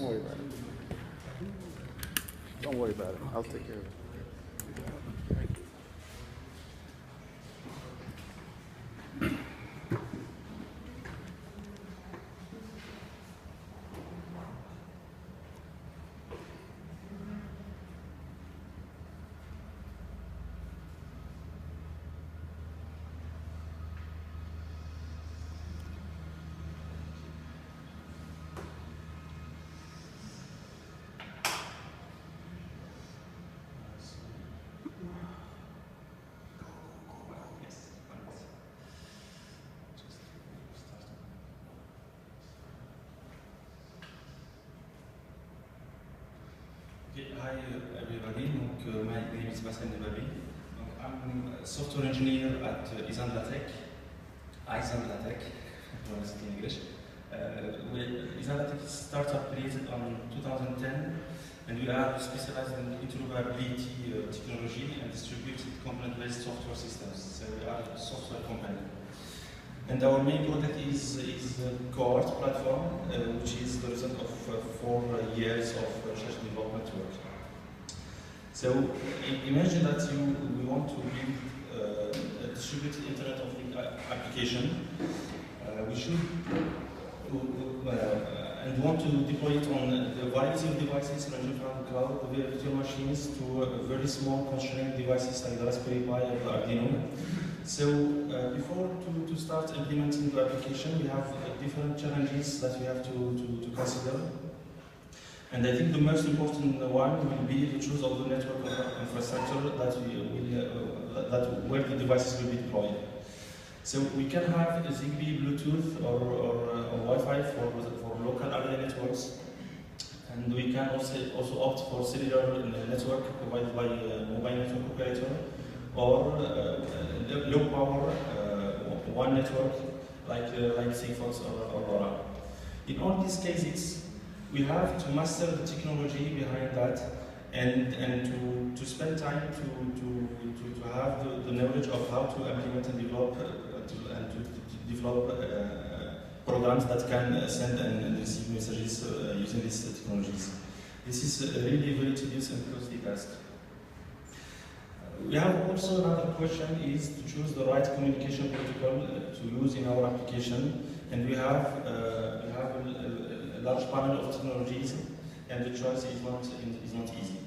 worry about it. Don't worry about it. I'll take care of it. Hi everybody, my name is Bassem Nebabi. I'm a software engineer at Isandlatech, in English. Isandlatech is a startup created on 2010, and we are specialized in interoperability technology and distributed component-based software systems. So we are a software company. And our main product is the Cohort platform, which is the result of 4 years of research and development work. So imagine that we want to build a distributed Internet of Things application. We should and want to deploy it on the variety of devices ranging from cloud virtual machines to very small constrained devices like the Raspberry Pi or the Arduino. So before to start implementing the application, we have different challenges that we have to consider. And I think the most important one will be to choose all the network infrastructure that where the devices will be deployed. So we can have a ZigBee, Bluetooth, or Wi-Fi for local area networks, and we can also opt for cellular network provided by a mobile network operator, or low power one network like Sigfox or LoRa. In all these cases, we have to master the technology behind that, and to spend time to have the knowledge of how to implement and develop programs that can send and receive messages using these technologies. This is a really very tedious and costly task. We have also another question is to choose the right communication protocol to use in our application, and we have a large panel of technologies, and the choice is not easy.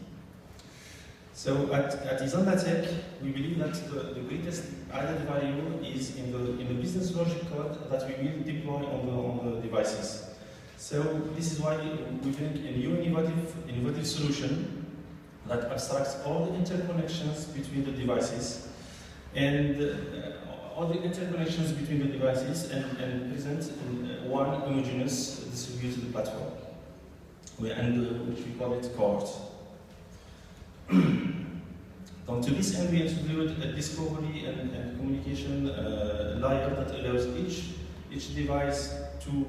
So at Isandlatech, we believe that the greatest added value is in the business logic code that we will deploy on the devices. So this is why we think a new innovative solution that abstracts all the interconnections between the devices and all the interconnections between the devices and present one homogeneous distributed platform, which we call it Cohort. To this end, we introduced a discovery and communication layer that allows each device to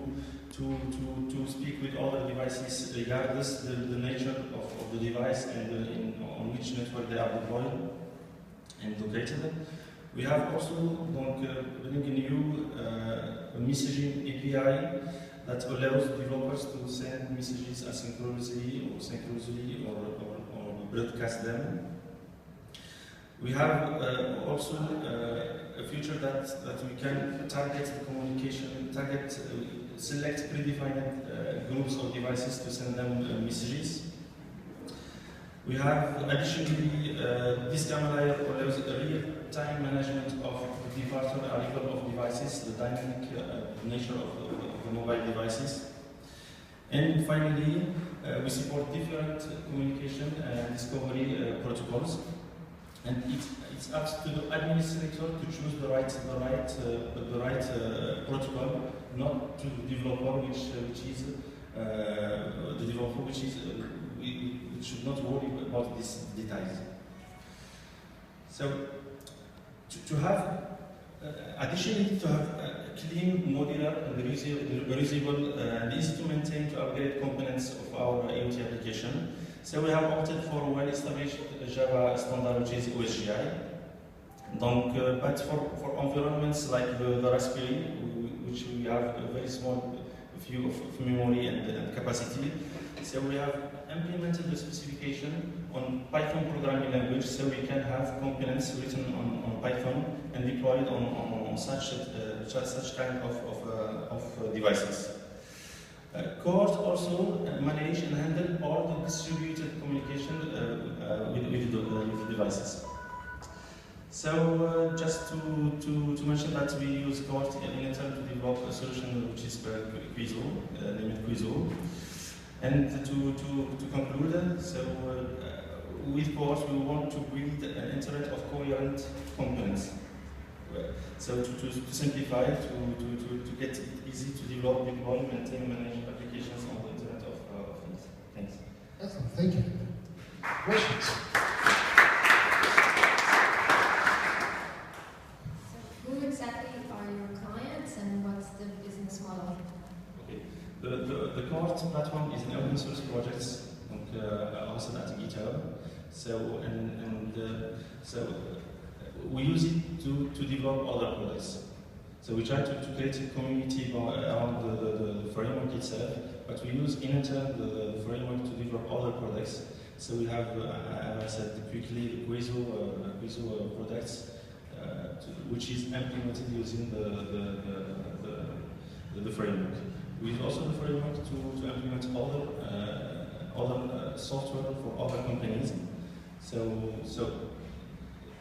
speak with other devices regardless the nature of the device and on which network they are deployed and located. We have also building a new messaging API that allows developers to send messages asynchronously or synchronously or broadcast them. We have also a feature that we can target the communication, select predefined groups of devices to send them messages. We have additionally, this camera layer allows a real-time management of the departure arrival of devices, the dynamic nature of the mobile devices. And finally, we support different communication and discovery protocols. And it's up to the administrator to choose the right protocol, not to the developer, we should not worry about these details. So, additionally, to have clean, modular, and reusable, and easy to maintain to upgrade components of our IoT application. So we have opted for a well-established Java standard, which is OSGI. But for environments like the Raspberry, which we have a very small view of memory and capacity, So we have implemented the specification on Python programming language, so we can have components written on Python and deployed on such kind of devices. Core also manage and handle all the distributed communication with the devices. So just to mention that we use Core in Intel to develop a solution which is Quizo, named Quizo. And to conclude, so with Core we want to build an internet of coherent components. So to simplify, to get it easy to develop, deploy, maintain, manage applications on the Internet of Things. Thanks. Excellent, thank you. Questions? So who exactly are your clients and what's the business model? Okay. The Core platform is an open source project hosted at GitHub. So so we use it to develop other products. So we try to create a community around the framework itself, but we use in turn the framework to develop other products. So we have, as I said quickly, the Quizo products, which is implemented using the framework. We use also the framework to implement other software for other companies. So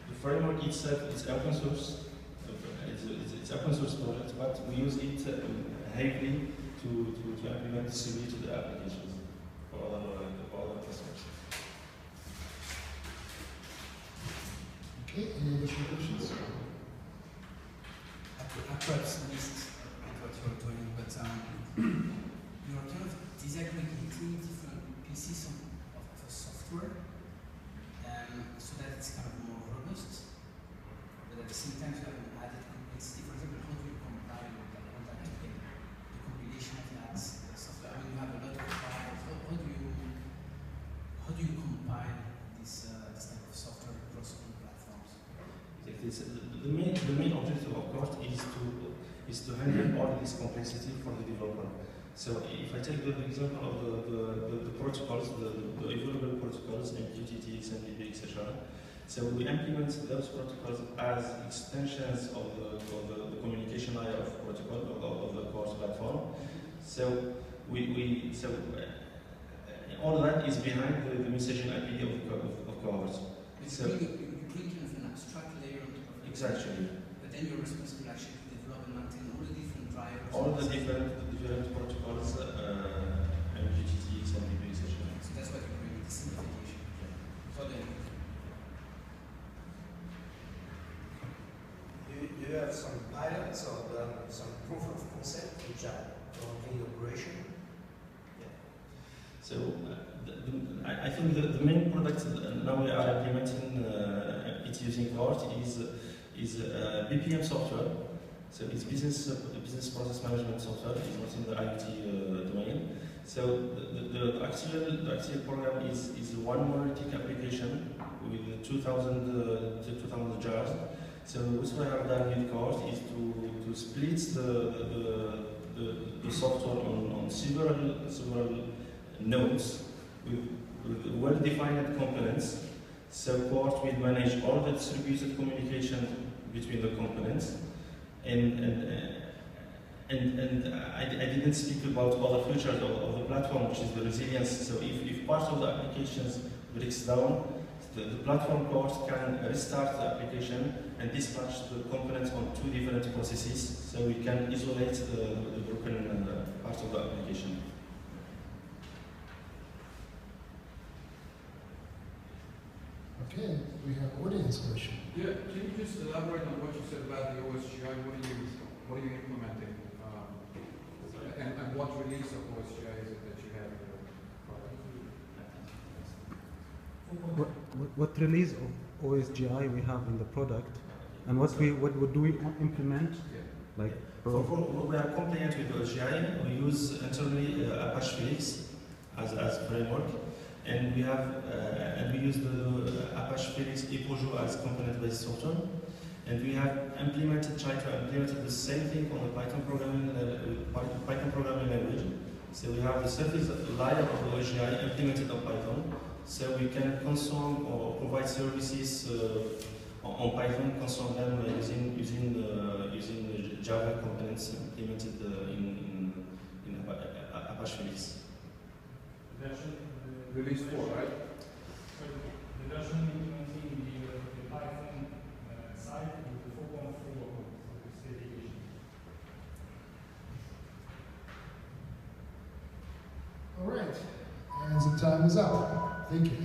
the framework itself is open source. It's open source project, but we use it heavily to implement distributed applications for other customers. Okay, any additional questions? I perhaps missed what you're doing, but you're kind of disaggregating different pieces of software so that it's kind of more robust, but at the same time you have an added complexity. For example, how do you compile all that together? The combination of that software. I mean, you have a lot of files. How do you compile this type of software across all platforms? The main objective of Core is to handle all this complexity for the developer. So if I take the example of the protocols, the available protocols, MQTT, XMPP, etc. So we implement those protocols as extensions of the communication layer of protocol of the Core platform. So all that is behind the messaging IP of Core. So you bring kind of an abstract layer on top of it. Exactly. But then you're responsible actually to develop and maintain all the different drivers. All the different protocols, MQTT, XMPP, etc. So that's what you bring, the simplification. So then, you have some pilots or some proof of concept which are currently in operation? Yeah. So I think the main product now we are implementing it using Core is BPM software. So it's business process management software. It's not in the IoT domain. So the actual program is one monolithic application with 2,000 jars. So what we have done with Core is to split the software on several nodes with well-defined components. So Core will manage all the distributed communication between the components. And I didn't speak about other features of the platform, which is the resilience. So if part of the applications breaks down, the platform Core can restart the application and dispatch the components on two different processes, so we can isolate the broken part of the application. Okay, we have audience question. Yeah, can you just elaborate on what you said about the OSGI? What are you implementing? And what release of OSGI is it that you have in your product? What release of OSGI we have in the product, and what do we implement? Yeah. Like we are compliant with OSGI. We use internally Apache Felix as framework. And we have we use the Apache Felix Epojo as component-based software, and we have tried to implement the same thing on the Python programming language. So we have the surface layer of the OSGI implemented on Python. So we can consume or provide services on Python, consume them using Java components implemented in Apache Felix. Release 4, right? The version implementing the Python side is the 4.4 specification. All right, and the time is up. Thank you.